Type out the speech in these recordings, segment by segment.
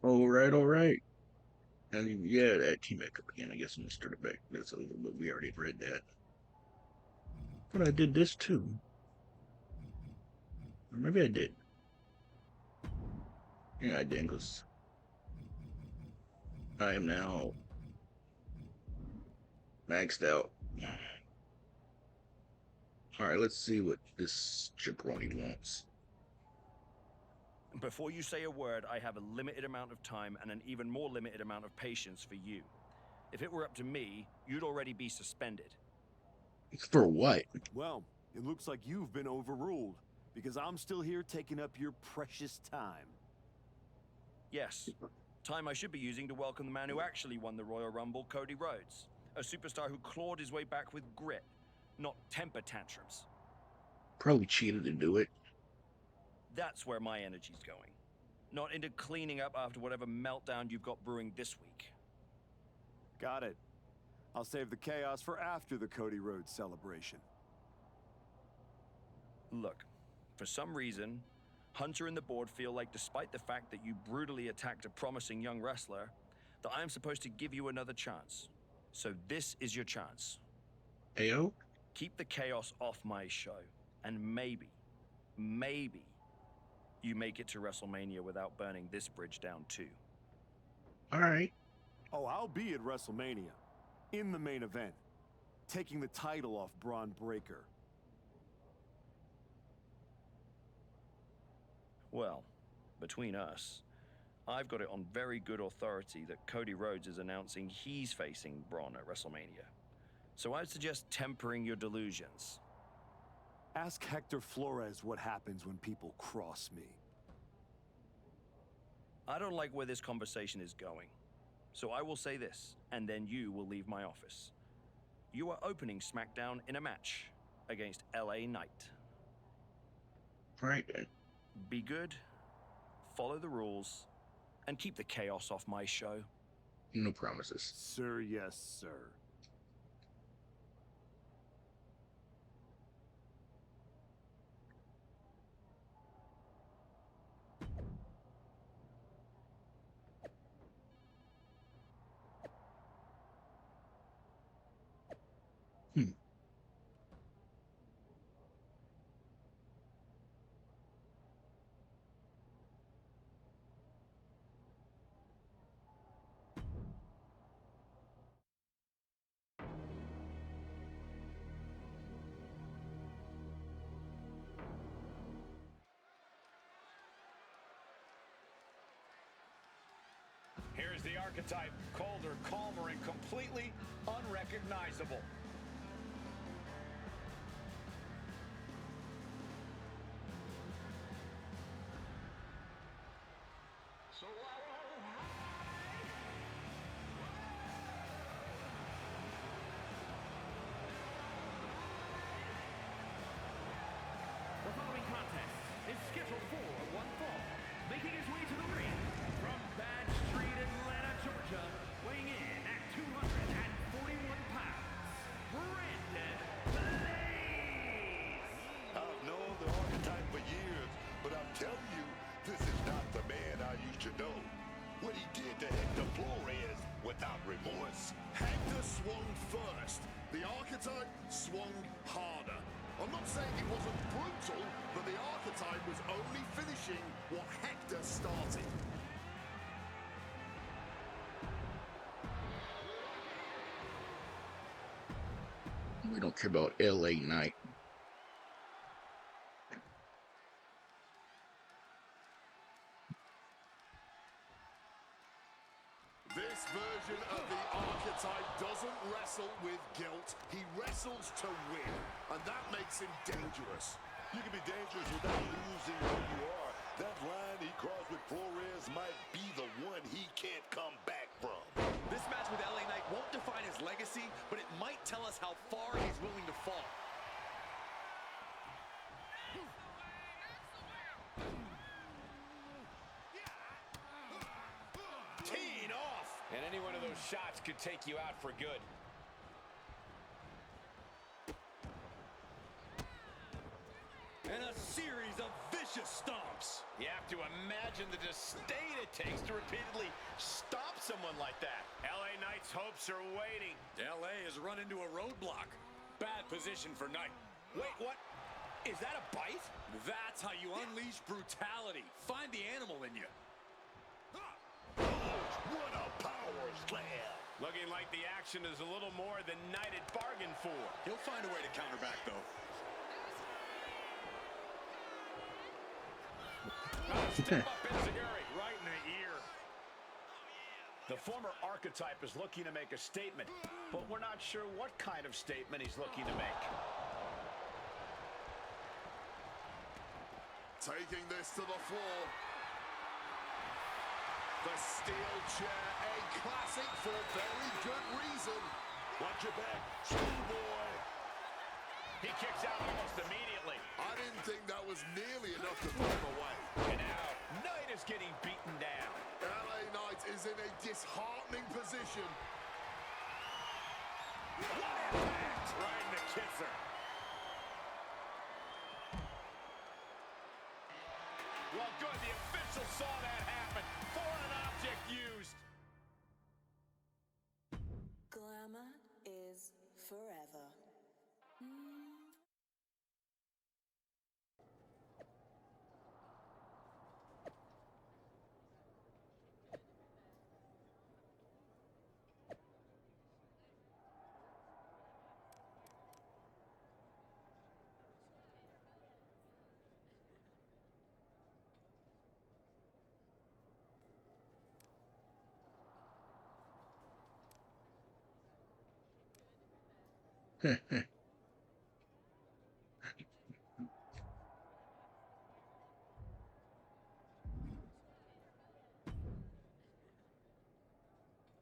All right. And yeah, that came back up again. I guess I'm gonna start it back. That's a little bit. We already read that. But I did this too. Or maybe I did. Yeah, I did because I am now maxed out. All right, let's see what this jabroni wants. Before you say a word, I have a limited amount of time and an even more limited amount of patience for you. If it were up to me, you'd already be suspended. For what? Well, it looks like you've been overruled, because I'm still here taking up your precious time. Yes, time I should be using to welcome the man who actually won the Royal Rumble, Cody Rhodes. A superstar who clawed his way back with grit, not temper tantrums. Probably cheated to do it. That's where my energy's going. Not into cleaning up after whatever meltdown you've got brewing this week. Got it. I'll save the chaos for after the Cody Rhodes celebration. Look, for some reason, Hunter and the board feel like despite the fact that you brutally attacked a promising young wrestler, that I am supposed to give you another chance. So this is your chance. Ayo? Keep the chaos off my show, and maybe you make it to WrestleMania without burning this bridge down too. All right. Oh, I'll be at WrestleMania. In the main event. Taking the title off Braun Breaker. Well, between us, I've got it on very good authority that Cody Rhodes is announcing he's facing Braun at WrestleMania. So I'd suggest tempering your delusions. Ask Hector Flores what happens when people cross me. I don't like where this conversation is going. So I will say this, and then you will leave my office. You are opening SmackDown in a match against LA Knight. All right then. Be good, follow the rules, and keep the chaos off my show. No promises. Sir, yes, sir. Hmm. Here's the archetype, colder, calmer, and completely unrecognizable. So The following contest is scheduled for one fall, making his way to the ring from Bad Street, Atlanta, Georgia, weighing in at 241 pounds, Brandon Blaze! I've known the archetype for years, but I'm telling you, this is not the man I used to know. What he did to Hector Flores without remorse. Hector swung first. The archetype swung harder. I'm not saying it wasn't brutal, but the archetype was only finishing what Hector started. We don't care about LA Knight. This version of the archetype doesn't wrestle with guilt. He wrestles to win, and that makes him dangerous. You can be dangerous without losing who you are. That line he crossed with Flores might be the one he can't come back from. this match with LA Knight won't define his legacy, but it might tell us how far he's willing to fall. Teeing off. And any one of those shots could take you out for good. And a series of vicious stomps. You have to imagine imagine the disdain it takes to repeatedly stop someone like that. LA Knight's hopes are waiting. LA has run into a roadblock. Bad position for Knight. Wait, what? Is that a bite? That's how you unleash brutality. Find the animal in you. What a power slam! Looking like the action is a little more than Knight had bargained for. He'll find a way to counter back, though. Step up enziguri, right in the ear. The former archetype is looking to make a statement, but we're not sure what kind of statement he's looking to make. Taking this to the floor. The steel chair, a classic for very good reason. Watch your back, schoolboy. He kicks out almost immediately. I didn't think that was nearly enough to put him away. And now, Knight is getting beaten down. LA Knight is in a disheartening position. What impact! Right in the kisser. Well, good. The official saw that happen. Foreign object used. Glamour is forever.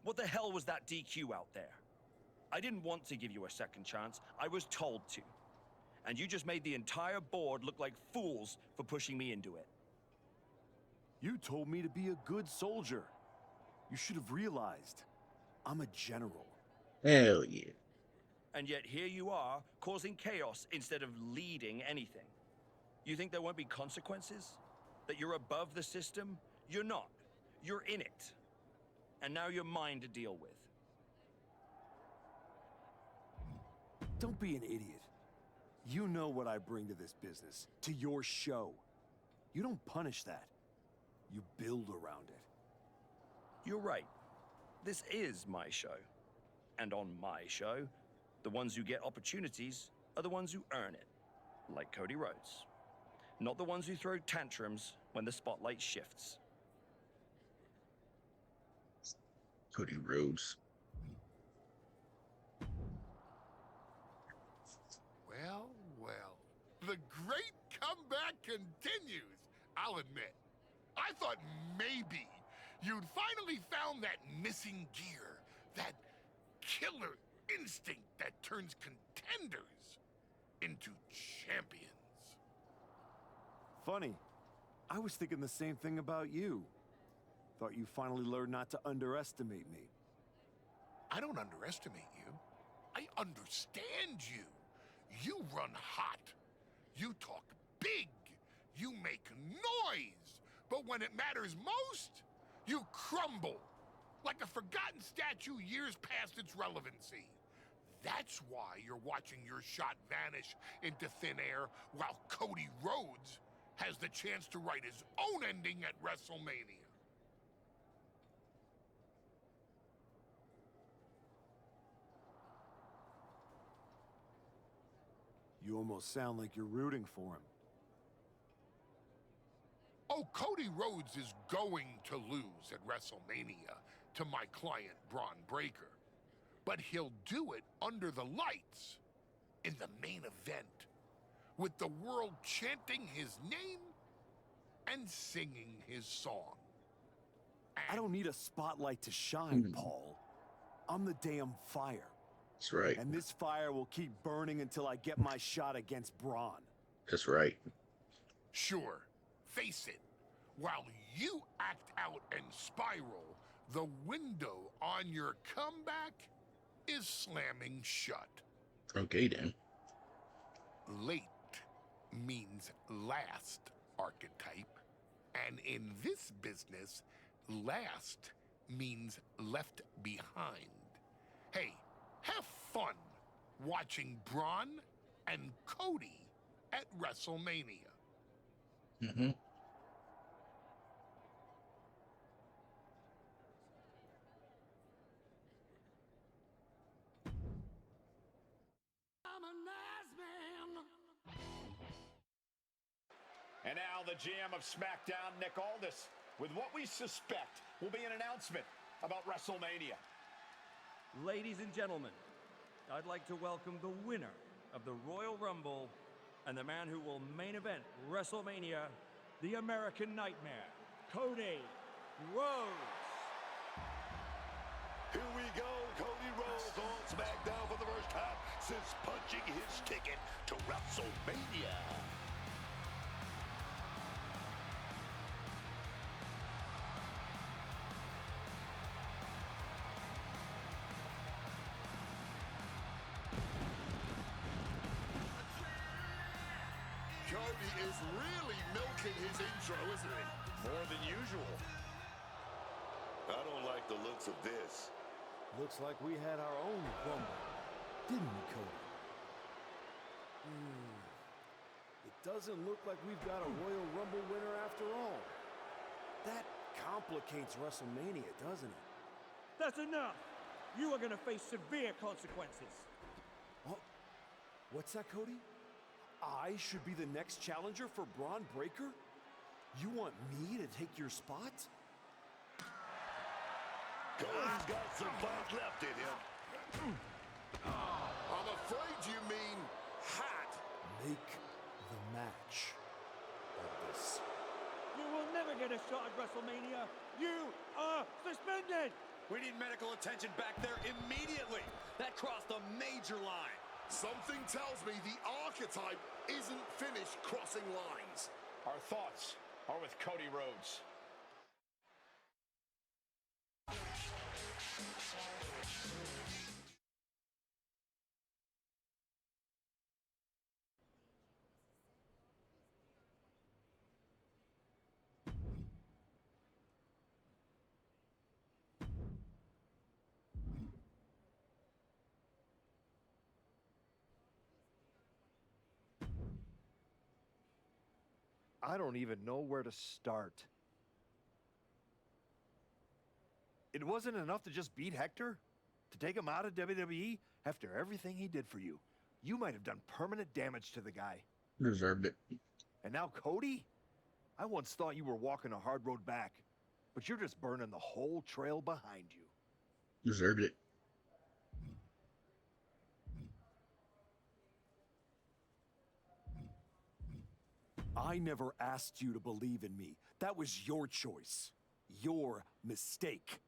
What the hell was that DQ out there? I didn't want to give you a second chance. I was told to. And you just made the entire board look like fools for pushing me into it. You told me to be a good soldier. You should have realized I'm a general. Hell yeah. And yet here you are, causing chaos instead of leading anything. You think there won't be consequences? That you're above the system? You're not. You're in it. And now you're mine to deal with. Don't be an idiot. You know what I bring to this business, to your show. You don't punish that. You build around it. You're right. This is my show. And on my show, the ones who get opportunities are the ones who earn it. Like Cody Rhodes. Not the ones who throw tantrums when the spotlight shifts. Cody Rhodes. Well, well. The great comeback continues, I'll admit. I thought maybe you'd finally found that missing gear, that killer instinct that turns contenders into champions. Funny. I was thinking the same thing about you. Thought you finally learned not to underestimate me. I don't underestimate you. I understand you. You run hot. You talk big. You make noise. But when it matters most, you crumble. Like a forgotten statue years past its relevancy. That's why you're watching your shot vanish into thin air while Cody Rhodes has the chance to write his own ending at WrestleMania. You almost sound like you're rooting for him. Oh, Cody Rhodes is going to lose at WrestleMania to my client, Braun Breaker. But he'll do it under the lights, in the main event, with the world chanting his name and singing his song. I don't need a spotlight to shine, Paul. I'm the damn fire. That's right. And this fire will keep burning until I get my shot against Braun. That's right. Sure, face it, while you act out and spiral, the window on your comeback is slamming shut. Okay then. Late means last, archetype. And in this business, last means left behind. Hey, have fun watching Braun and Cody at WrestleMania. Mm-hmm. I'm a nice man. And now the GM of SmackDown, Nick Aldis, with what we suspect will be an announcement about WrestleMania. Ladies and gentlemen, I'd like to welcome the winner of the Royal Rumble and the man who will main event WrestleMania, the American Nightmare, Cody Rhodes. Here we go, Cody Rhodes on SmackDown for the first time since punching his ticket to WrestleMania. Cody is really milking his intro, isn't he? More than usual. I don't like the looks of this. Looks like we had our own Rumble, didn't we, Cody? It doesn't look like we've got a Royal Rumble winner after all. That complicates WrestleMania, doesn't it? That's enough! You are gonna face severe consequences. Oh, what's that, Cody? I should be the next challenger for Braun Breaker? You want me to take your spot? Cody's got some fight left in him. I'm afraid you mean hot. Make the match of this. You will never get a shot at WrestleMania. You are suspended! We need medical attention back there immediately. That crossed a major line. Something tells me the archetype isn't finished crossing lines. Our thoughts are with Cody Rhodes. I don't even know where to start. It wasn't enough to just beat Hector? To take him out of WWE after everything he did for you? You might have done permanent damage to the guy. Deserved it. And now Cody? I once thought you were walking a hard road back, but you're just burning the whole trail behind you. Deserved it. I never asked you to believe in me. That was your choice. Your mistake.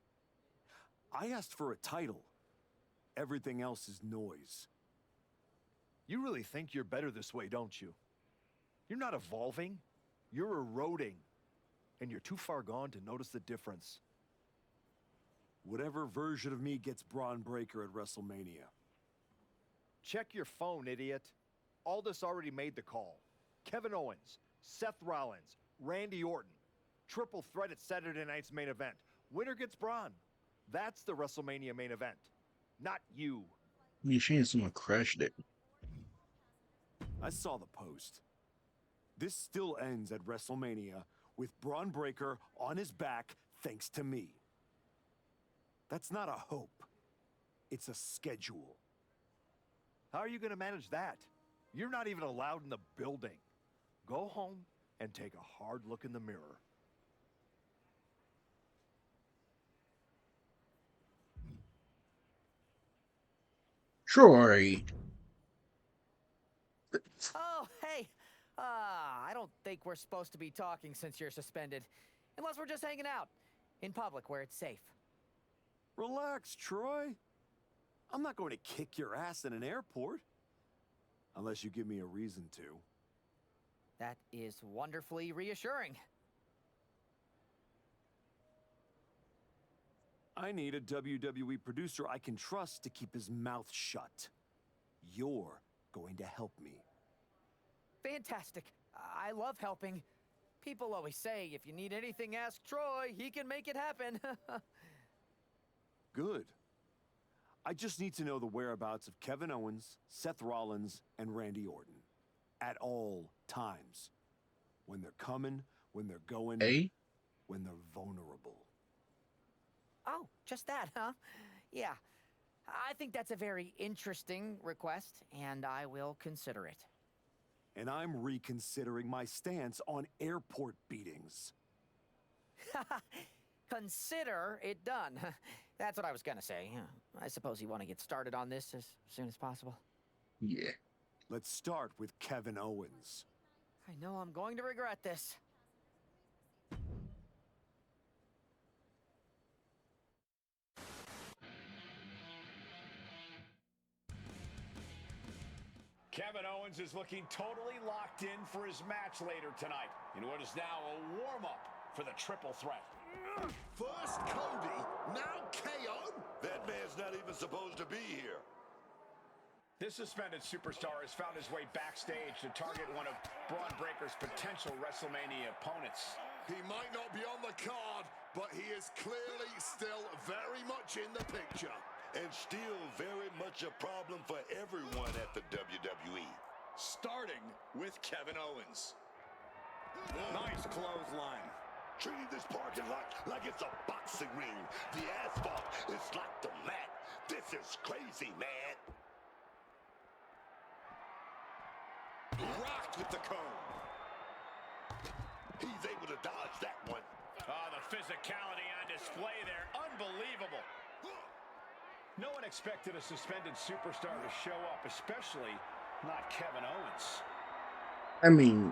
I asked for a title. Everything else is noise. You really think you're better this way, don't you? You're not evolving. You're eroding. And you're too far gone to notice the difference. Whatever version of me gets Braun Breaker at WrestleMania. Check your phone, idiot. Aldis already made the call. Kevin Owens, Seth Rollins, Randy Orton. Triple threat at Saturday night's main event. Winner gets Braun. That's the WrestleMania main event. Not you. You saying someone crashed it. I saw the post. This still ends at WrestleMania with Braun Breaker on his back thanks to me. That's not a hope. It's a schedule. How are you going to manage that? You're not even allowed in the building. Go home and take a hard look in the mirror. Troy. Oh, hey. I don't think we're supposed to be talking since you're suspended. Unless we're just hanging out. In public where it's safe. Relax, Troy. I'm not going to kick your ass in an airport. Unless you give me a reason to. That is wonderfully reassuring. I need a WWE producer I can trust to keep his mouth shut. You're going to help me. Fantastic. I love helping. People always say, if you need anything, ask Troy. He can make it happen. Good. I just need to know the whereabouts of Kevin Owens, Seth Rollins, and Randy Orton. At all times. When they're coming, when they're going, A? when they're vulnerable. Oh, just that, huh? Yeah. I think that's a very interesting request, and I will consider it. And I'm reconsidering my stance on airport beatings. Consider it done. That's what I was gonna say. I suppose you want to get started on this as soon as possible. Yeah. Let's start with Kevin Owens. I know I'm going to regret this. Kevin Owens is looking totally locked in for his match later tonight in what is now a warm-up for the triple threat. First Cody, now KO? That man's not even supposed to be here. This suspended superstar has found his way backstage to target one of Braun Breaker's potential WrestleMania opponents. He might not be on the card, but he is clearly still very much in the picture. And still very much a problem for everyone at the WWE. Starting with Kevin Owens. Nice clothesline. Treating this parking lot like it's a boxing ring. The asphalt is like the mat. This is crazy, man. Rocked with the cone. He's able to dodge that one. Oh, the physicality on display there. Unbelievable. No one expected a suspended superstar to show up, especially not Kevin Owens. I mean,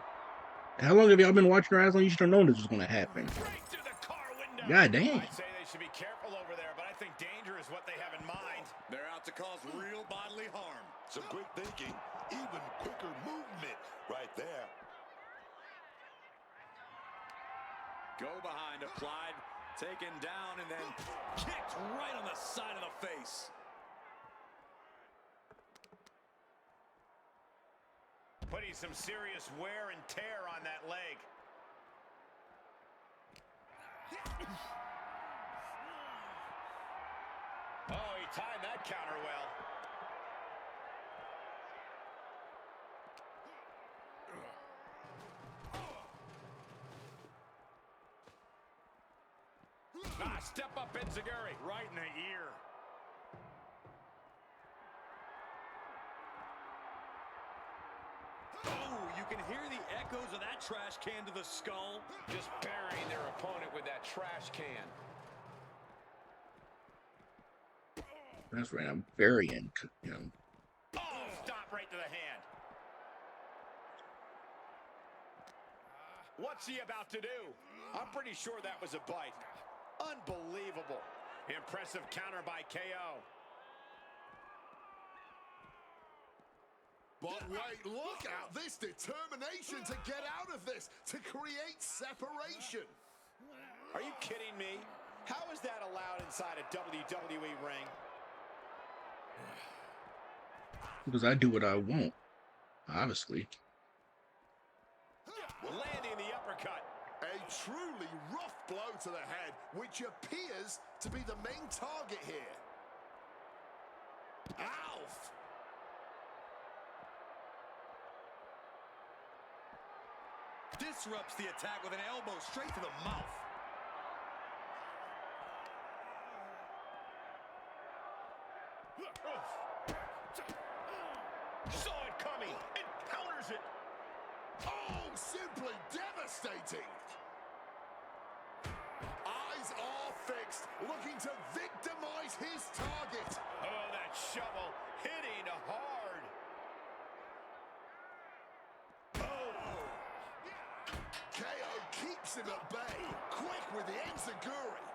how long have y'all been watching wrestling? You should have known this was going to happen. Right through the car window. God damn. I'd say they should be careful over there, but I think danger is what they have in mind. They're out to cause real bodily harm. Some quick thinking, even quicker movement right there. Go behind, applied, taken down, and then kicked right on the side of the face. Putting some serious wear and tear on that leg. Oh, he timed that counter well. Step up Enziguri. Right in the ear. Oh, you can hear the echoes of that trash can to the skull. Just burying their opponent with that trash can. That's right. I'm burying him. Oh, stop right to the hand. What's he about to do? I'm pretty sure that was a bite. Unbelievable. Impressive counter by KO. But wait, look at this determination to get out of this, to create separation. Are you kidding me? How is that allowed inside a WWE ring? Because I do what I want, obviously. Landing the uppercut. A truly rough blow to the head, which appears to be the main target here. Alf! Disrupts the attack with an elbow straight to the mouth. Saw it coming and counters it. Oh, simply devastating. Eyes are fixed, looking to victimize his target. Oh, that shovel hitting hard. Oh. KO keeps him at bay, quick with the enziguri.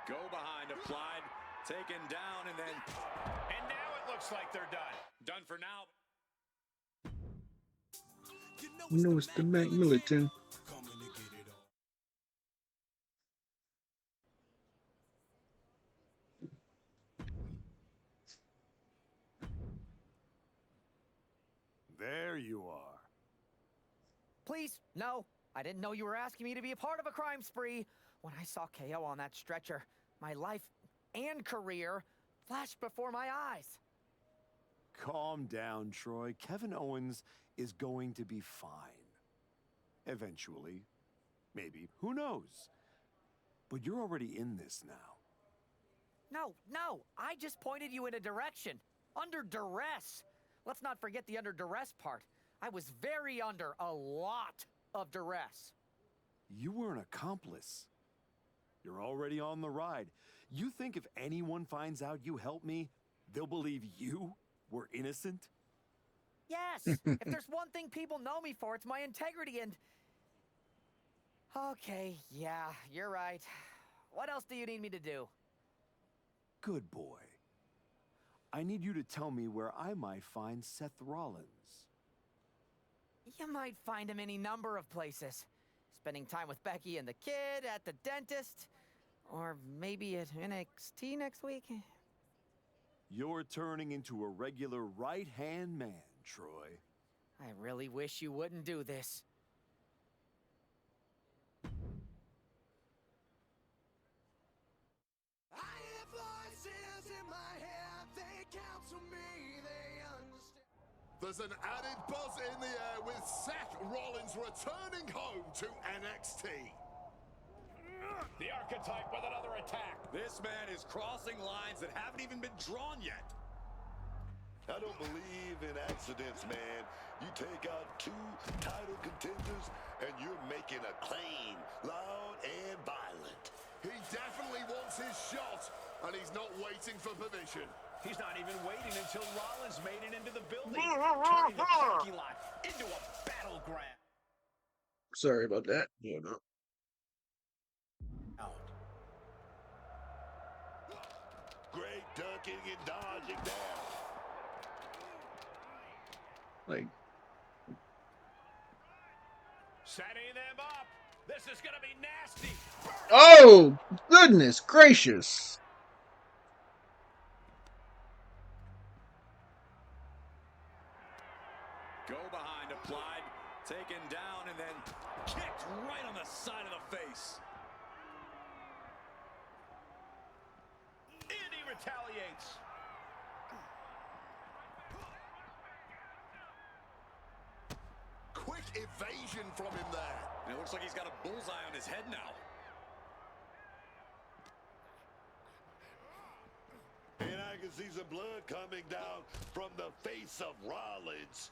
Go behind, applied, taken down, and then... And now it looks like they're done. Done for now. You know it's the Mac Militant. There No, I didn't know you were asking me to be a part of a crime spree. When I saw KO on that stretcher, my life and career flashed before my eyes. Calm down, Troy. Kevin Owens is going to be fine. Eventually. Maybe. Who knows? But you're already in this now. No, I just pointed you in a direction. Under duress. Let's not forget the under duress part. I was very under a lot of duress. You were an accomplice. You're already on the ride. You think if anyone finds out you helped me, they'll believe you were innocent? Yes, if there's one thing people know me for, it's my integrity and... Okay, yeah, you're right. What else do you need me to do? Good boy. I need you to tell me where I might find Seth Rollins. You might find him any number of places. Spending time with Becky and the kid, at the dentist, or maybe at NXT next week. You're turning into a regular right-hand man, Troy. I really wish you wouldn't do this. I have voices in my head, they counsel me, they understand. There's an added buzz in the air with Seth Rollins returning home to NXT. The archetype with another attack. This man is crossing lines that haven't even been drawn yet. I don't believe in accidents, man. You take out 2 title contenders and you're making a claim, loud and violent. He definitely wants his shot, and he's not waiting for permission. He's not even waiting until Rollins made it into the building, turning the parking lot into a battleground. Sorry about that. Yeah, no. Great ducking and dodging there. Like, Setting them up. This is going to be nasty. oh, goodness gracious. Go behind applied, taken down, and then kicked right on the side of the face. And he retaliates. Quick evasion from him there. And it looks like he's got a bullseye on his head now. And I can see some blood coming down from the face of Rollins.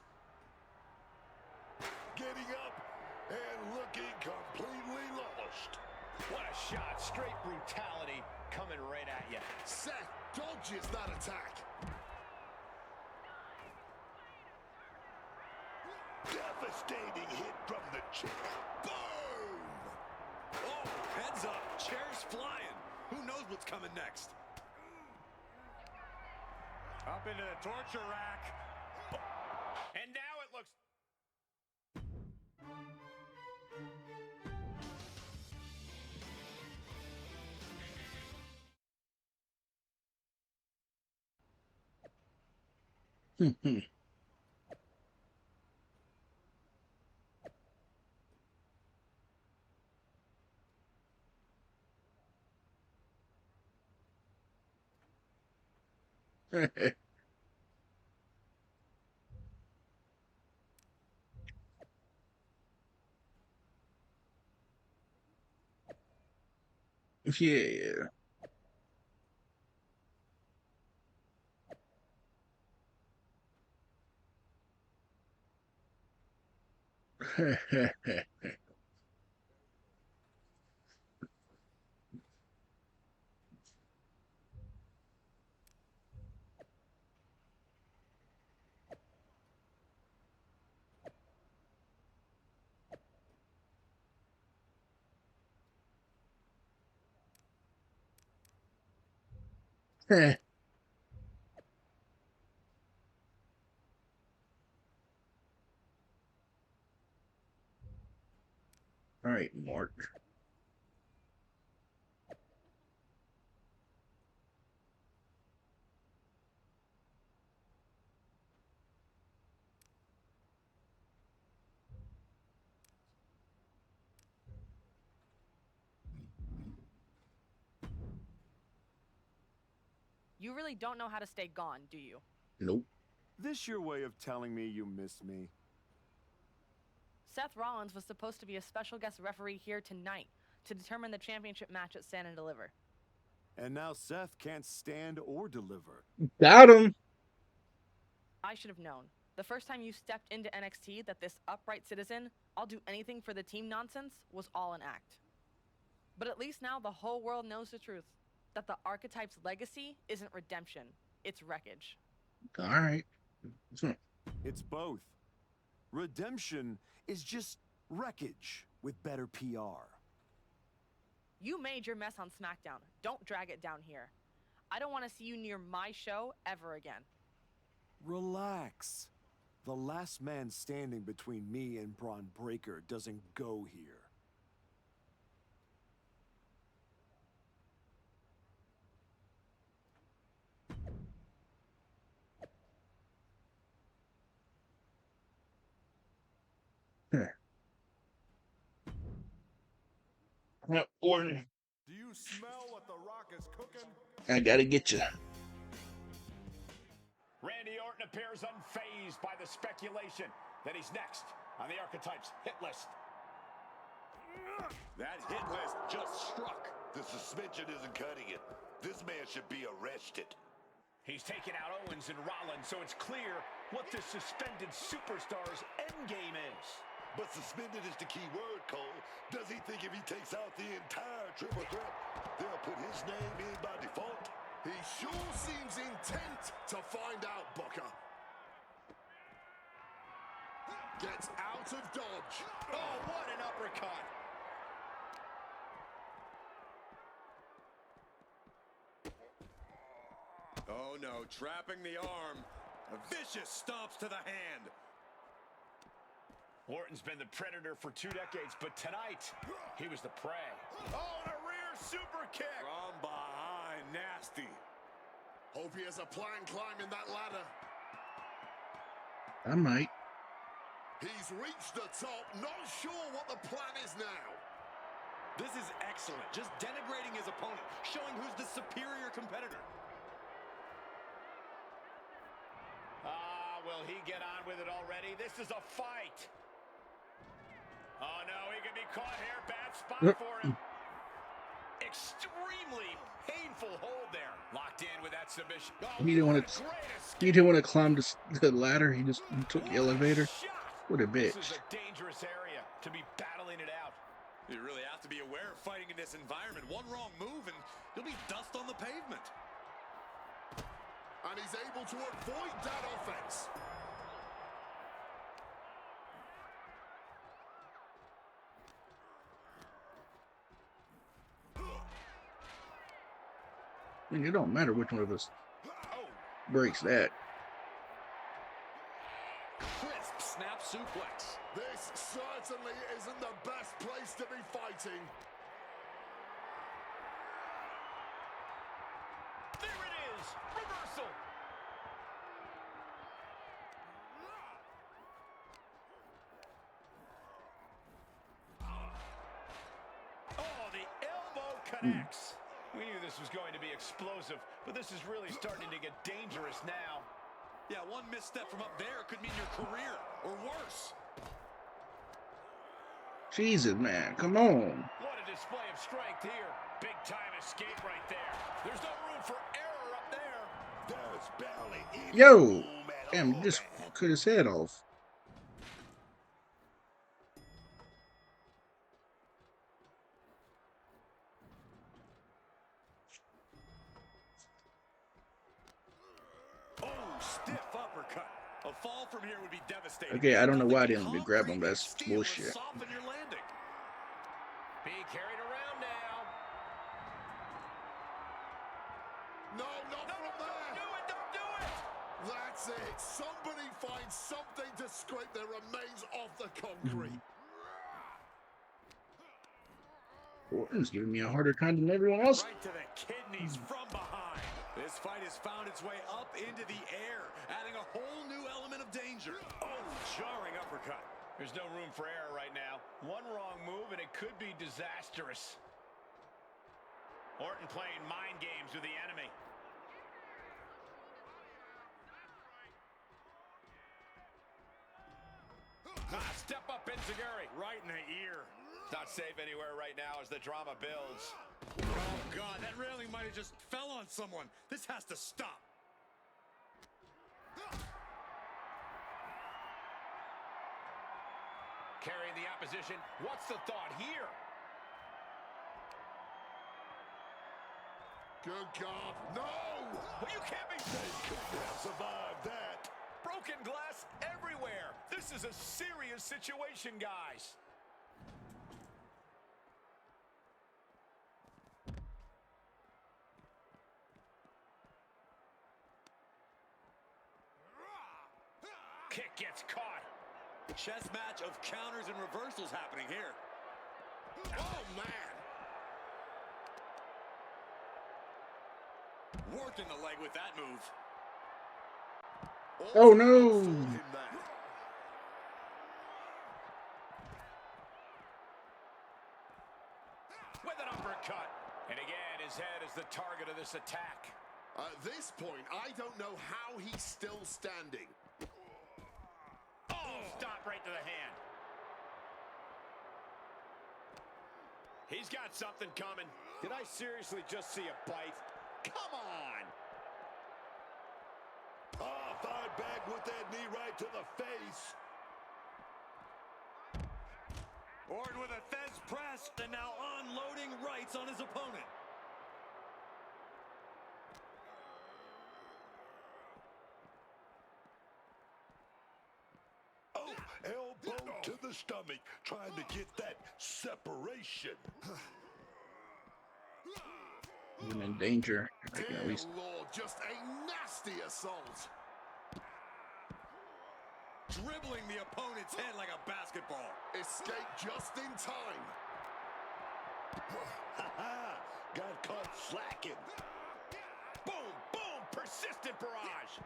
Getting up and looking completely lost. What a shot. Straight brutality coming right at you. Seth dodges that attack. Devastating hit from the chair. Boom! Oh, heads up. Chair's flying. Who knows what's coming next? Up into the torture rack. And now it looks... Yeah. All right, Mark. You really don't know how to stay gone, do you? Nope. This your way of telling me you miss me? Seth Rollins was supposed to be a special guest referee here tonight to determine the championship match at Stand and Deliver. And now Seth can't stand or deliver. Got him. I should have known. The first time you stepped into NXT that this upright citizen, I'll do anything for the team nonsense, was all an act. But at least now the whole world knows the truth. That the Archetype's legacy isn't redemption, it's wreckage. All right. It's both. Redemption is just wreckage with better PR. You made your mess on SmackDown. Don't drag it down here. I don't want to see you near my show ever again. Relax. The last man standing between me and Braun Breaker doesn't go here. Orton, Do you smell what The Rock is cooking? I gotta get you. Randy Orton appears unfazed by the speculation that he's next on the Archetype's hit list. That hit list just struck. The suspension isn't cutting it. This man should be arrested. He's taken out Owens and Rollins, so it's clear what this suspended superstar's endgame is. But suspended is the key word, Cole. Does he think if he takes out the entire triple threat, they'll put his name in by default? He sure seems intent to find out, Booker. Gets out of dodge. Oh, what an uppercut. Oh no, trapping the arm. A vicious stomps to the hand. Orton's been the predator for 2 decades, but tonight, he was the prey. Oh, and a rear super kick. From behind, nasty. Hope he has a plan climbing that ladder. I might. He's reached the top, not sure what the plan is now. This is excellent. Just denigrating his opponent, showing who's the superior competitor. Will he get on with it already? This is a fight. Oh, no, he could be caught here. Bad spot for him. Extremely painful hold there. Locked in with that submission. Oh, He didn't want to climb the ladder. He just took the elevator. What a bitch. This is a dangerous area to be battling it out. You really have to be aware of fighting in this environment. One wrong move and you'll be dust on the pavement. And he's able to avoid that offense. I mean, it don't matter which one of us breaks that. Crisp snap suplex. This certainly isn't the best place to be fighting. There it is! Reversal! Oh, the elbow connects. We knew this was going to be explosive, but this is really starting to get dangerous now. Yeah, one misstep from up there could mean your career, or worse. Jesus, man, come on. What a display of strength here. Big time escape right there. There's no room for error up there. There's barely any Yo, room at damn, all, just man. cut his head off. Oh, stiff uppercut. A fall from here would be devastating. Okay, I don't know why I didn't grab him. That's Steel bullshit. Soften your landing. Being carried around now. No, not from there. Don't do it! That's it. Somebody find something to scrape their remains off the concrete. Orton's giving me a harder time than everyone else. Right to the kidneys from behind. This fight has found its way up into the air, adding a whole new element of danger. Oh, jarring uppercut. There's no room for error right now. One wrong move and it could be disastrous. Orton playing mind games with the enemy. Benziguri. Right in the ear. It's not safe anywhere right now as the drama builds. Oh, God, that railing might have just fell on someone. This has to stop. Carrying the opposition. What's the thought here? Good God. No! Well, you can't be... They couldn't have survived that. Broken glass everywhere. This is a serious situation, guys. Kick gets caught. Chess match of counters and reversals happening here. Oh, man. Working the leg with that move. Oh no! With an uppercut. And again, his head is the target of this attack. At this point, I don't know how he's still standing. Oh, stop right to the hand. He's got something coming. Did I seriously just see a bite? Come on. Ah, fired back with that knee right to the face. Orton with a Fez press and now unloading rights on his opponent. Oh, elbow to the stomach, trying to get that separation. I'm in danger. I can at least. Lord, just a nasty assault. Dribbling the opponent's head like a basketball. Escape just in time. Got caught slacking. Boom, boom, persistent barrage.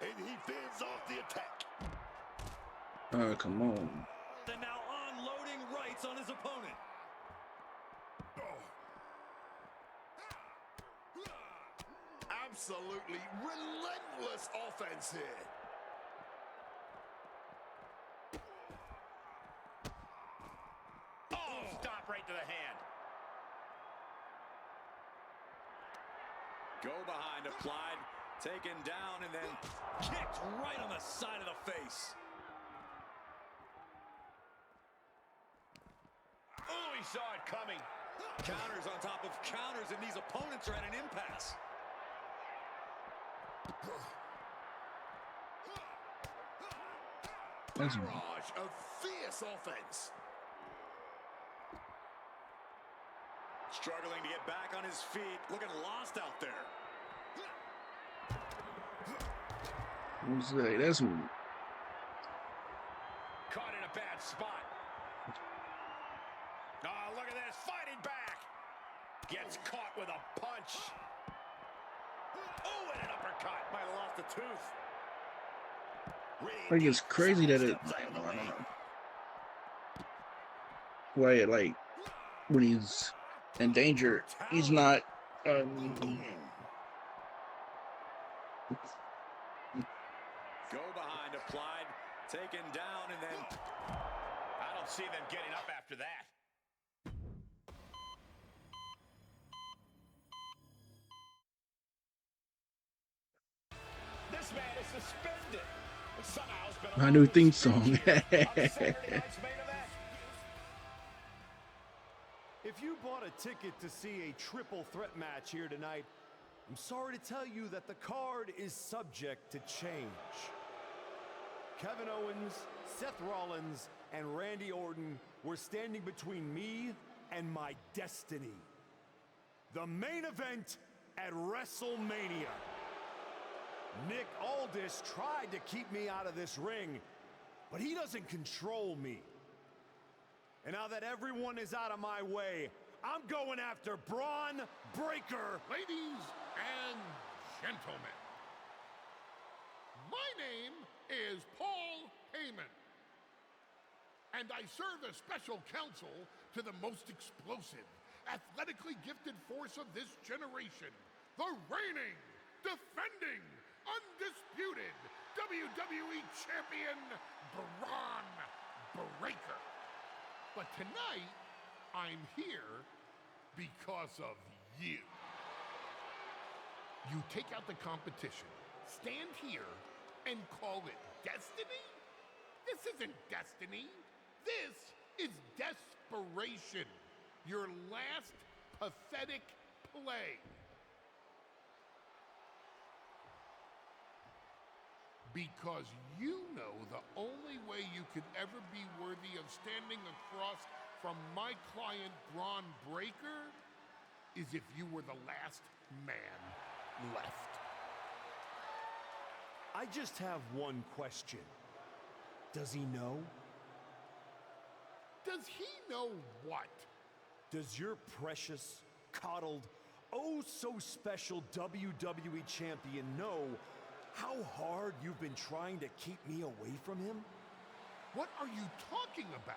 And he fends off the attack. Oh, come on. And now unloading rights on his opponent. Absolutely relentless offense here. Oh, stop right to the hand. Go behind applied, taken down, and then kicked right on the side of the face. Oh, he saw it coming. Counters on top of counters, and these opponents are at an impasse. Barrage of fierce offense. Struggling to get back on his feet, looking lost out there. Who's that? That's me. Caught in a bad spot. Oh, look at this, fighting back. Gets caught with a punch. Oh, and an uppercut. Might have lost a tooth. Like, it's crazy that it. I don't know. Why it, like, when he's in danger, he's not. Go behind applied, taken down, and then I don't see them getting up after that. This man is suspended. And somehow has been My new theme song. If you bought a ticket to see a triple threat match here tonight, I'm sorry to tell you that the card is subject to change. Kevin Owens, Seth Rollins, and Randy Orton were standing between me and my destiny. The main event at WrestleMania. Nick Aldis tried to keep me out of this ring, but he doesn't control me. And now that everyone is out of my way, I'm going after Braun Breaker. Ladies and gentlemen, my name is Paul Heyman, and I serve as special counsel to the most explosive, athletically gifted force of this generation, the reigning, defending, undisputed WWE Champion, Braun Breaker. But tonight, I'm here because of you. You take out the competition, stand here, and call it destiny? This isn't destiny. This is desperation. Your last pathetic play. Because you know the only way you could ever be worthy of standing across from my client, Braun Breaker, is if you were the last man left. I just have one question. Does he know? Does he know what? Does your precious, coddled, oh so special WWE champion know how hard you've been trying to keep me away from him? What are you talking about?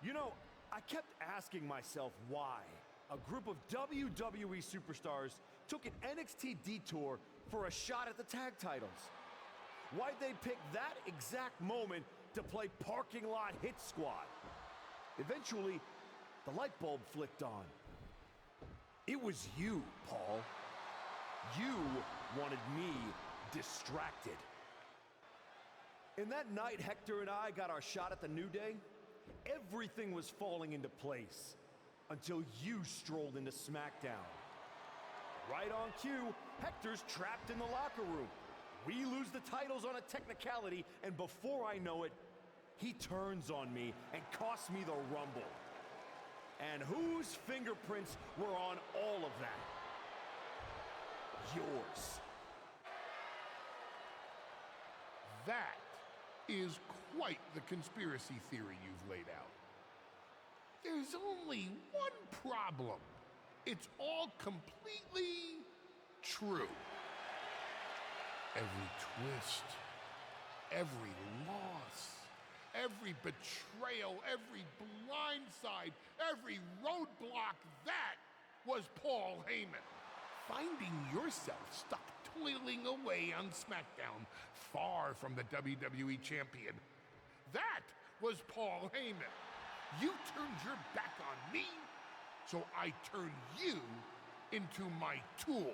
You know, I kept asking myself why a group of WWE superstars took an NXT detour for a shot at the tag titles. Why'd they pick that exact moment to play parking lot hit squad? Eventually, the light bulb flicked on. It was you, Paul. You wanted me distracted. And that night Hector and I got our shot at the New Day, everything was falling into place until you strolled into SmackDown. Right on cue, Hector's trapped in the locker room. We lose the titles on a technicality, and before I know it, he turns on me and costs me the Rumble. And whose fingerprints were on all of that? Yours. That is quite the conspiracy theory you've laid out. There's only one problem. It's all completely true. Every twist, every loss, every betrayal, every blindside, every roadblock, that was Paul Heyman. Finding yourself stuck toiling away on SmackDown, far from the WWE champion, that was Paul Heyman. You turned your back on me, so I turned you into my tool.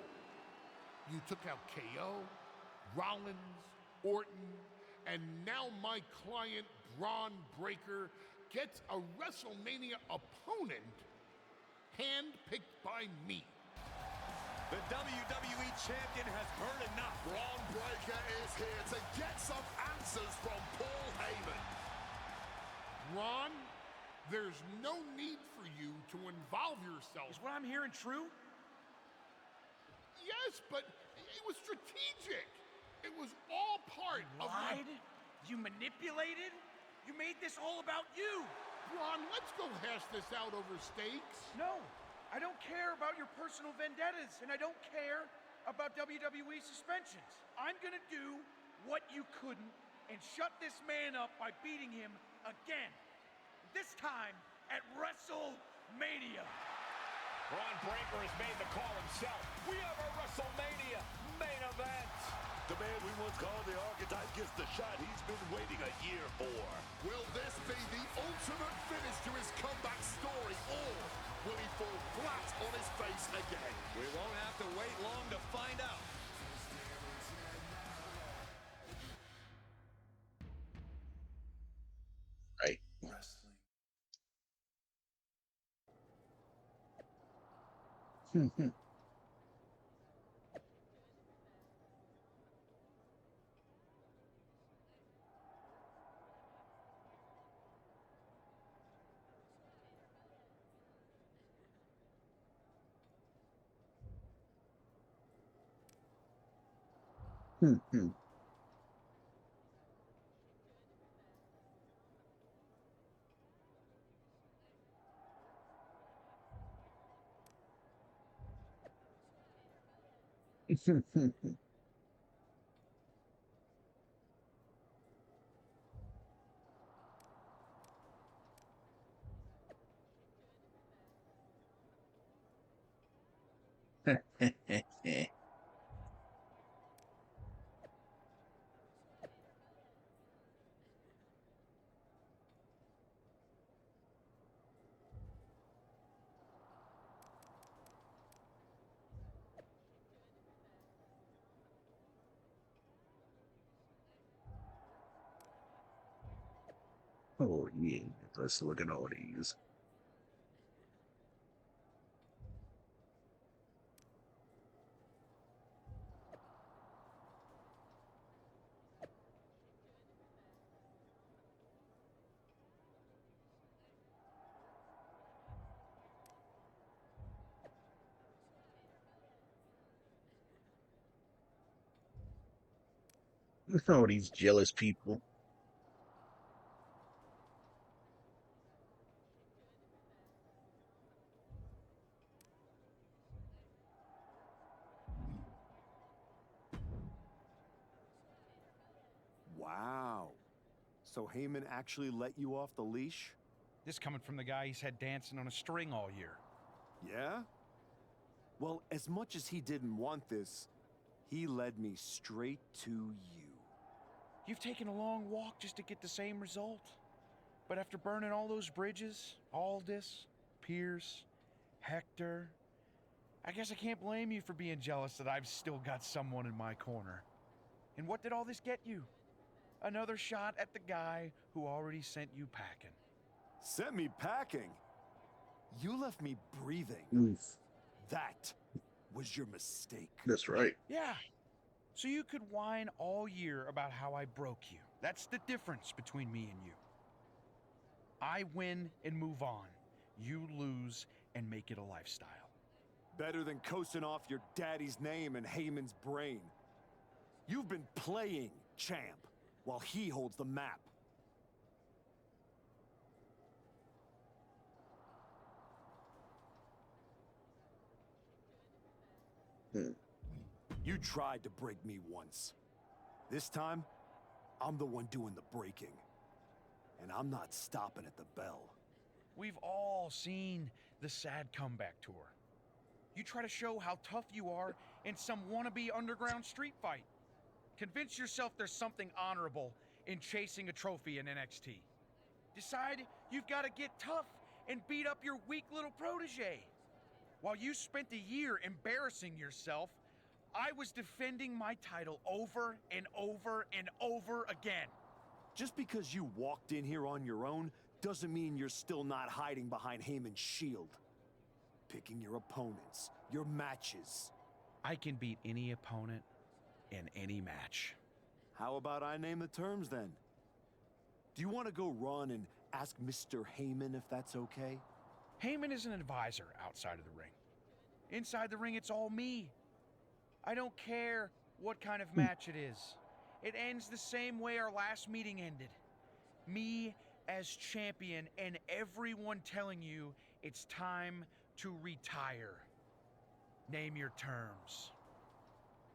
You took out KO, Rollins, Orton, and now my client, Braun Breaker, gets a WrestleMania opponent handpicked by me. The WWE champion has heard enough. Braun Breaker is here to get some answers from Paul Heyman. Braun, there's no need for you to involve yourself. Is what I'm hearing true? Yes, but it was strategic. It was all part of my... Lied? You manipulated? You made this all about you! Braun, let's go hash this out over steaks. No, I don't care about your personal vendettas, and I don't care about WWE suspensions. I'm gonna do what you couldn't and shut this man up by beating him again. This time at WrestleMania. Braun Breaker has made the call himself. We have a WrestleMania main event. The man we once called the archetype gets the shot he's been waiting a year for. Will this be the ultimate finish to his comeback story, or will he fall flat on his face again? We won't have to wait long to find out. Right. Oh, yeah. Let's look at all these. Look at all these jealous people. Wow. So Heyman actually let you off the leash? This coming from the guy he's had dancing on a string all year. Yeah? Well, as much as he didn't want this, he led me straight to you. You've taken a long walk just to get the same result. But after burning all those bridges, Aldis, Pierce, Hector, I guess I can't blame you for being jealous that I've still got someone in my corner. And what did all this get you? Another shot at the guy who already sent you packing. Sent me packing? You left me breathing. Oof. That was your mistake. That's right. Yeah. So you could whine all year about how I broke you. That's the difference between me and you. I win and move on. You lose and make it a lifestyle. Better than coasting off your daddy's name in Heyman's brain. You've been playing champ while he holds the map. You tried to break me once. This time, I'm the one doing the breaking. And I'm not stopping at the bell. We've all seen the sad comeback tour. You try to show how tough you are in some wannabe underground street fight. Convince yourself there's something honorable in chasing a trophy in NXT. Decide you've got to get tough and beat up your weak little protege. While you spent a year embarrassing yourself, I was defending my title over and over and over again. Just because you walked in here on your own doesn't mean you're still not hiding behind Heyman's shield. Picking your opponents, your matches. I can beat any opponent in any match. How about I name the terms then? Do you want to go run and ask Mr. Heyman if that's okay? Heyman is an advisor outside of the ring. Inside the ring, it's all me. I don't care what kind of match it is. It ends the same way our last meeting ended. Me as champion and everyone telling you it's time to retire. Name your terms.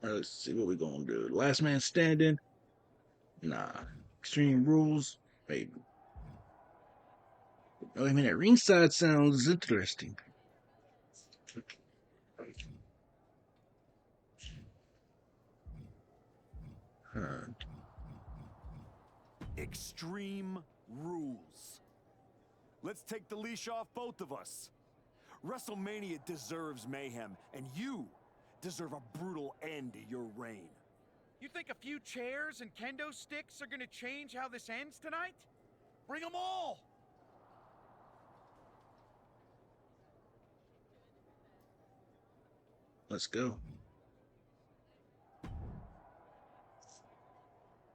All right, let's see what we're gonna do. Last man standing? Nah. Extreme rules? Maybe. Oh, I mean, at ringside sounds interesting. Extreme rules. Let's take the leash off both of us. WrestleMania deserves mayhem, and you deserve a brutal end to your reign. You think a few chairs and kendo sticks are gonna change how this ends tonight? Bring them all! Let's go.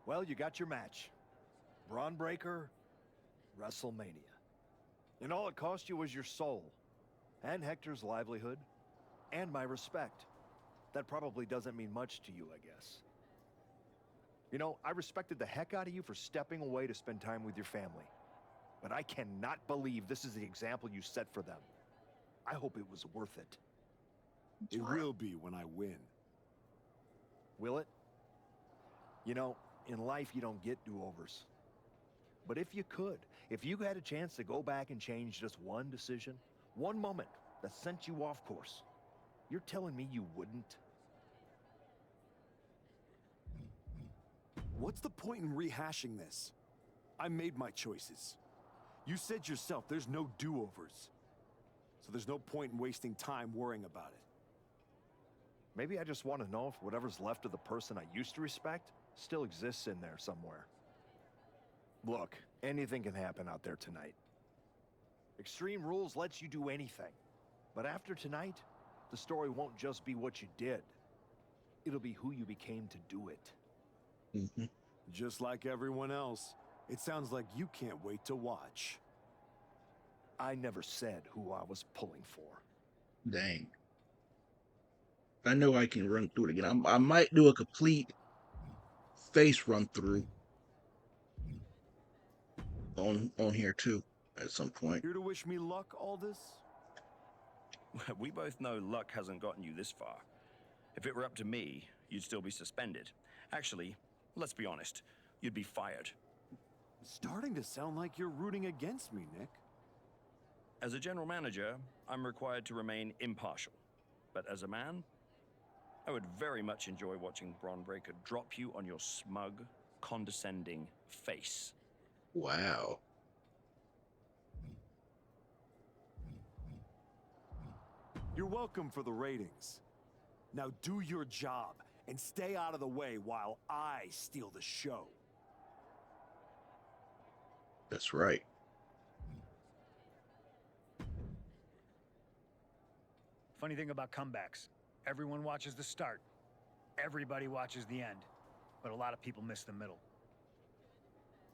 Well, you got your match. Braun Breaker, WrestleMania. And all it cost you was your soul, and Hector's livelihood, and my respect. That probably doesn't mean much to you, I guess. You know, I respected the heck out of you for stepping away to spend time with your family. But I cannot believe this is the example you set for them. I hope it was worth it. It will be when I win. Will it? You know, in life you don't get do-overs. But if you could, if you had a chance to go back and change just one decision, one moment that sent you off course, you're telling me you wouldn't? What's the point in rehashing this? I made my choices. You said yourself there's no do-overs. So there's no point in wasting time worrying about it. Maybe I just want to know if whatever's left of the person I used to respect still exists in there somewhere. Look, anything can happen out there tonight. Extreme Rules lets you do anything. But after tonight, the story won't just be what you did. It'll be who you became to do it. Mm-hmm. Just like everyone else, it sounds like you can't wait to watch. I never said who I was pulling for. Dang. I know I can run through it again. I might do a complete face run through on here too at some point. Here to wish me luck, Aldous? We both know luck hasn't gotten you this far. If it were up to me, you'd still be suspended. Actually, let's be honest, you'd be fired. It's starting to sound like you're rooting against me, Nick. As a general manager, I'm required to remain impartial. But as a man, I would very much enjoy watching Bron Breakker drop you on your smug, condescending face. Wow. You're welcome for the ratings. Now do your job and stay out of the way while I steal the show. That's right. Funny thing about comebacks, everyone watches the start. Everybody watches the end. But a lot of people miss the middle.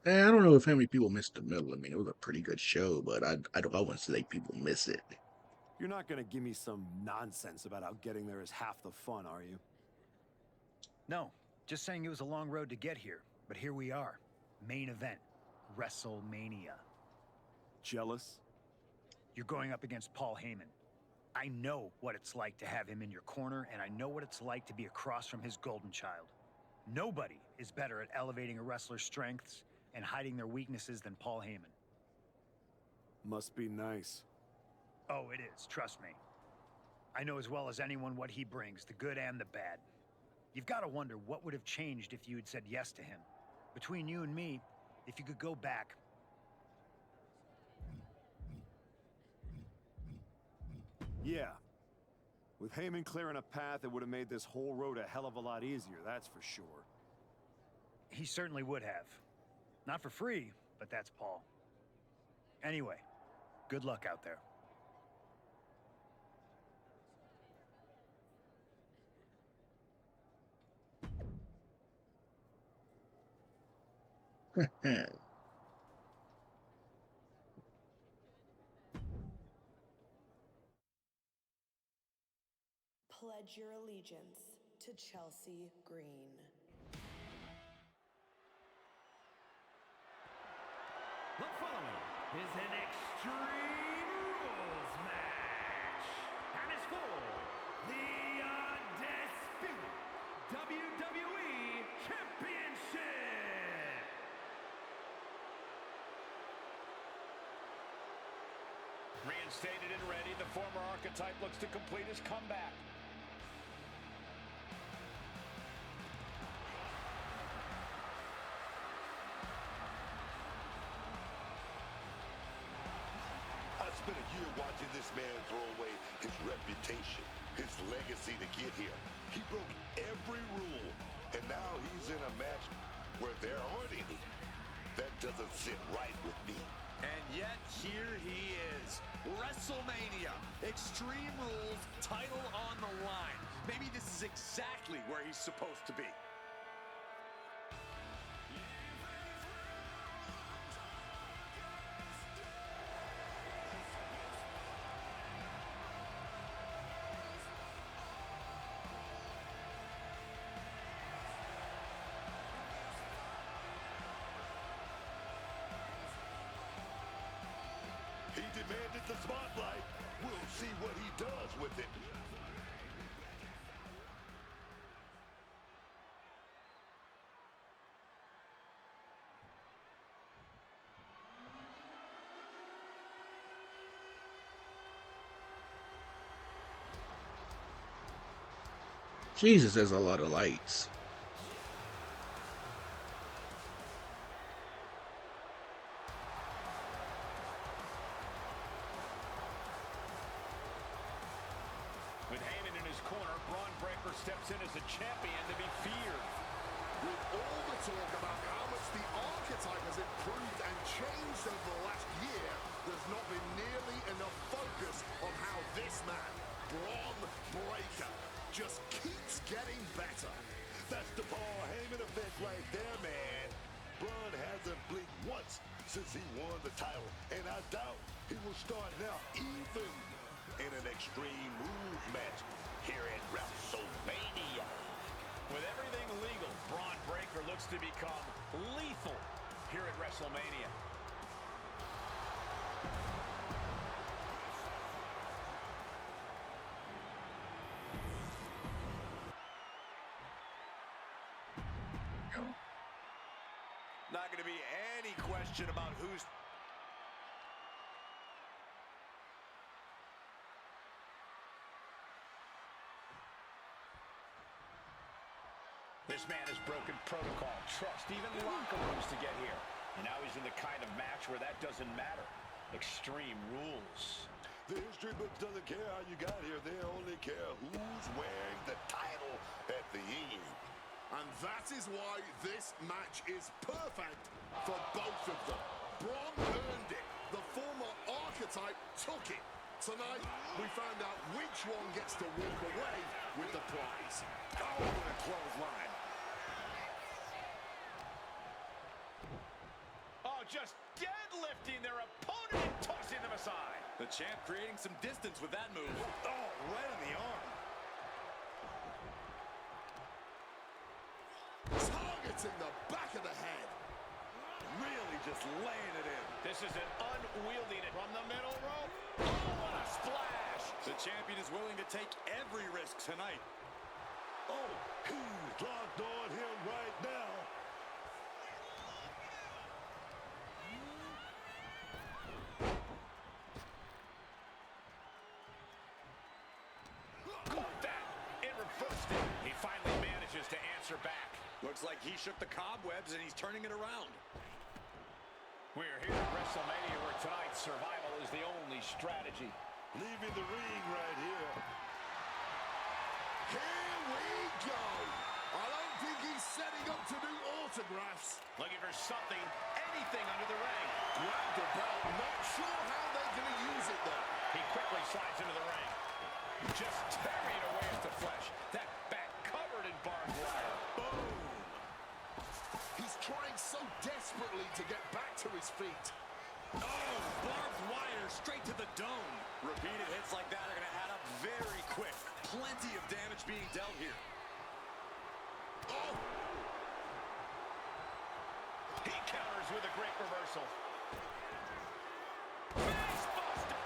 I don't know if how many people missed the middle. I mean, it was a pretty good show, but I wouldn't say people miss it. You're not gonna give me some nonsense about how getting there is half the fun, are you? No, just saying it was a long road to get here. But here we are. Main event. WrestleMania. Jealous? You're going up against Paul Heyman. I know what it's like to have him in your corner, and I know what it's like to be across from his golden child. Nobody is better at elevating a wrestler's strengths and hiding their weaknesses than Paul Heyman. Must be nice. Oh, it is, trust me. I know as well as anyone what he brings, the good and the bad. You've got to wonder what would have changed if you had said yes to him. Between you and me, if you could go back. Yeah. With Heyman clearing a path, it would have made this whole road a hell of a lot easier, that's for sure. He certainly would have. Not for free, but that's Paul. Anyway, good luck out there. Pledge your allegiance to Chelsea Green. The following is an Extreme Rules match, and it's for the undisputed WWE Championship. Reinstated and ready, the former archetype looks to complete his comeback. I spent a year watching this man throw away his reputation, his legacy to get here. He broke every rule, and now he's in a match where there aren't any. That doesn't sit right with me. And yet, here he is. WrestleMania. Extreme Rules, title on the line. Maybe this is exactly where he's supposed to be. He demanded the spotlight. We'll see what he does with it. Jesus, there's a lot of lights. With Heyman in his corner, Braun Breaker steps in as a champion to be feared. With all the talk about how much the archetype has improved and changed over the last year, there's not been nearly enough focus on how this man, Braun Breaker, just keeps getting better. That's the Paul Heyman effect right there, man. Braun hasn't blinked once since he won the title, and I doubt he will start now even in an Extreme Rules match here at WrestleMania. With everything legal, Braun Breaker looks to become lethal here at WrestleMania. Not going to be any question about who's... This man has broken protocol, trust, even locker rooms to get here. And now he's in the kind of match where that doesn't matter. Extreme Rules. The history books doesn't care how you got here. They only care who's wearing the title at the end. And that is why this match is perfect for both of them. Braun earned it. The former archetype took it. Tonight, we found out which one gets to walk away with the prize. Oh, what a clothesline. Oh, just deadlifting their opponent and tossing them aside. The champ creating some distance with that move. Oh, right on the arm. Targeting the back of the head. Really just laying it in. This is an unwieldy from the middle rope. Oh, what a splash. The champion is willing to take every risk tonight. Oh, he's locked on him right now. Caught that. It reversed it. He finally manages to answer back. Looks like he shook the cobwebs and he's turning it around. We're here at WrestleMania where tonight's survival is the only strategy. Leaving the ring right here. Here we go. I don't think he's setting up to do autographs. Looking for something, anything under the ring. Grab the belt. Not sure how they're going to use it, though. He quickly slides into the ring. Just tearing away at the flesh. That back covered in barbed wire. Boom. He's trying so desperately to get back to his feet. Oh, barbed wire straight to the dome. Repeated hits like that are going to add up very quick. Plenty of damage being dealt here. Oh! He counters with a great reversal. Facebuster!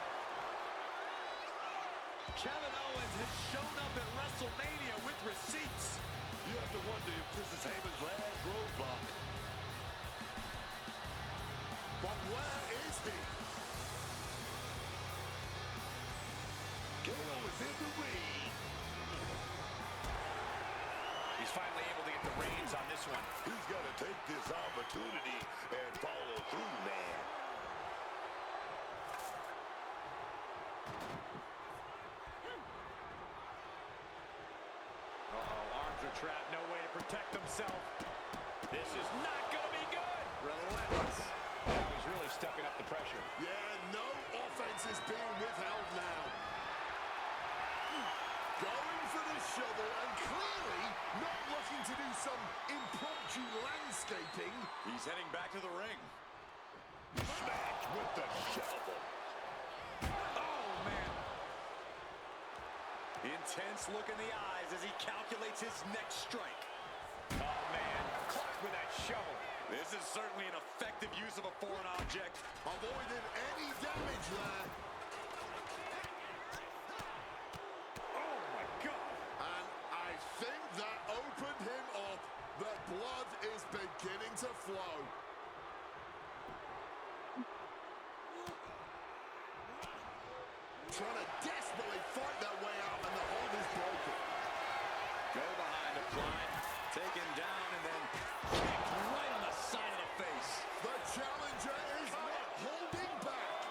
Kevin Owens has shown up at WrestleMania with receipts. You have to wonder if this is Heyman's last roadblock. But where is he? KO is in the ring. He's finally able to get the reins on this one. He's got to take this opportunity and follow through, man. Uh-oh, arms are trapped, no way to protect himself. This is not going to be good. Relentless. Now he's really stepping up the pressure. Yeah, no offense is being withheld now. Going for the shovel and clearly not looking to do some impromptu landscaping. He's heading back to the ring. Smash with the shovel. Oh, man. Intense look in the eyes as he calculates his next strike. Oh, man. Clocked with that shovel. This is certainly an effective use of a foreign object. Avoiding any damage there. Oh, my God. And I think that opened him up. The blood is beginning to flow. Trying to desperately fight their way out, and the hold is broken. Go behind a climb, take him down, and then kicked right on the side of the face. The challenger is not holding back.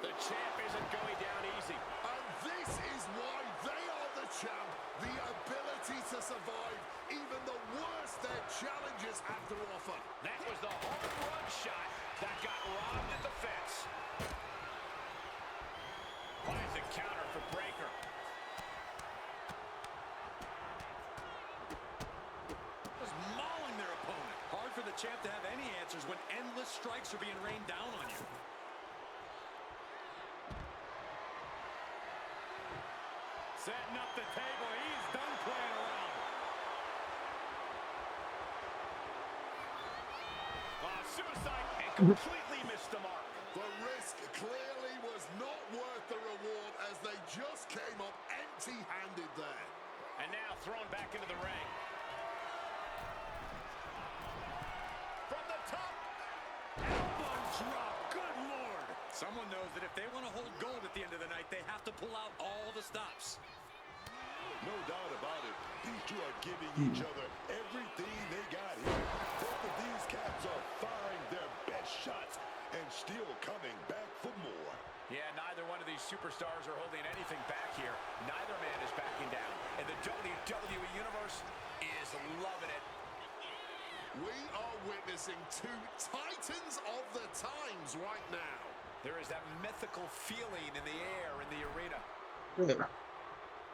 The champ isn't going down easy. And this is why they are the champ. The ability to survive even the worst their challenges have to offer. That was the home run shot that got robbed at the fence. Finds a counter for Breaker. Just mauling their opponent. Hard for the champ to have any answers when endless strikes are being rained down on you. Setting up the table. He's done playing around. Suicide and completely missed the mark. The risk clearly was not worth the reward as they just came up empty-handed there. And now thrown back into the ring. From the top. Elbow drop. Good Lord. Someone knows that if they want to hold gold at the end of the night, they have to pull out all the stops. No doubt about it. These two are giving each other everything they got here. Both of these cats are firing their best shots and still coming back for more. Yeah, neither one of these superstars are holding anything back here. Neither man is backing down. And the WWE Universe is loving it. We are witnessing two titans of the times right now. There is that mythical feeling in the air in the arena. Yeah.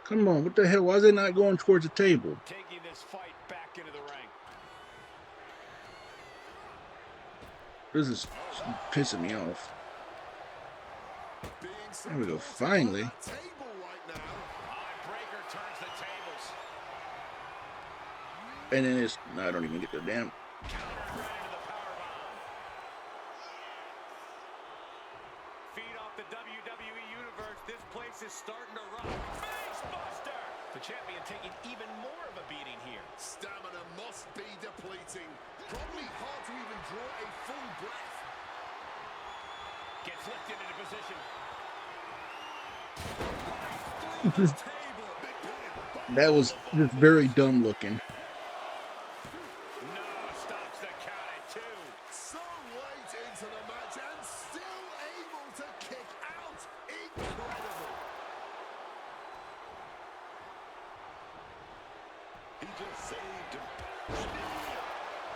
Come on, what the hell? Why is they not going towards the table? Taking this fight back into the ring. This is pissing me off. There we go, finally. Breaker turns the tables. And then it's, no, I don't even get the damn. Feed off the WWE Universe. This place is starting to rock. Face buster! The champion taking even more of a beating here. Stamina must be depleting. Probably hard to even draw a full breath. Gets lifted into position. That was just very dumb looking. No, stops the count at 2. So late into the match and still able to kick out. Incredible. He just saved him.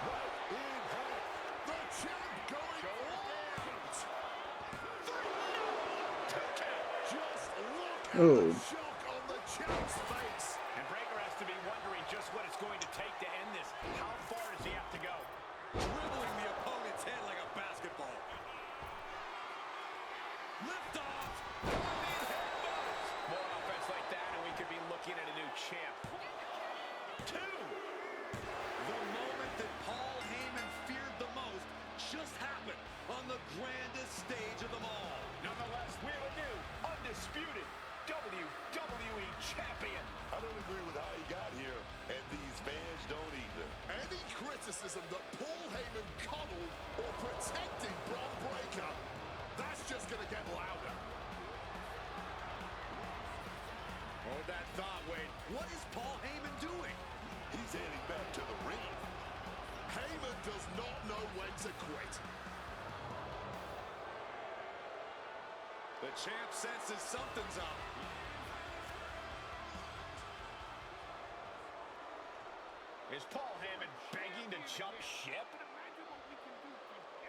Right in hand. The champ going out. Just look at the shock on the champ's face. And Breaker has to be wondering just what it's going to take to end this. How far does he have to go? Dribbling the opponent's head like a basketball. Lift off. More offense like that, and we could be looking at a new champ. 2. The moment that Paul Heyman feared the most just happened on the grandest stage of them all. Nonetheless, we have a new, undisputed WWE champion. I don't agree with how he got here, and these fans don't either. Any criticism that Paul Heyman coddled or protected Bron Breakker, that's just going to get louder. Hold that thought, Wade. What is Paul Heyman doing? He's heading back to the ring. Heyman does not know when to quit. The champ senses something's up. Is Paul Heyman begging to jump ship?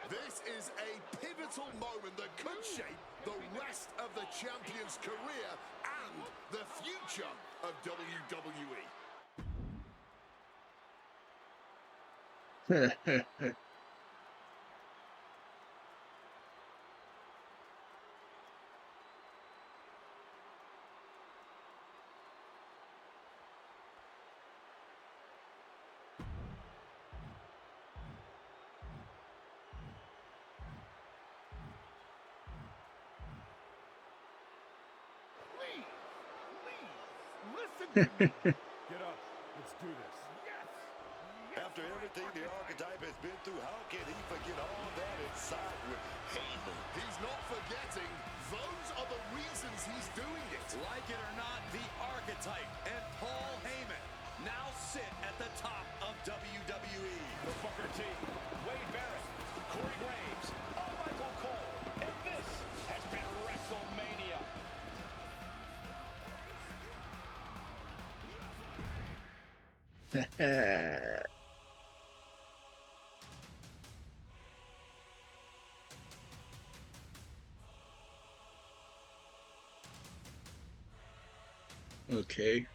This is a pivotal moment that could shape the rest of the champion's career and the future of WWE. Get up. Let's do this. After everything the archetype has been through, how can he forget all that inside with Heyman? He's not forgetting. Those are the reasons he's doing it. Like it or not, the archetype and Paul Heyman now sit at the top of WWE. The Booker T, Wade Barrett, Corey Graves, Michael Cole, and this has been WrestleMania. Okay.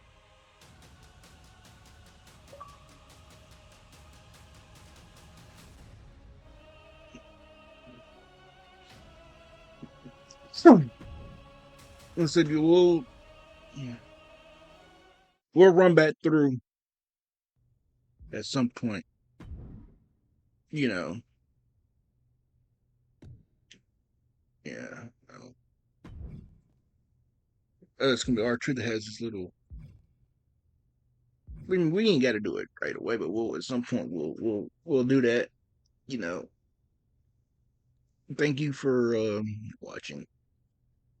So, I said yeah, we'll run back through at some point. You know, yeah. It's gonna be Archer that has this little. We ain't got to do it right away, but we'll at some point we'll do that. You know. Thank you for watching.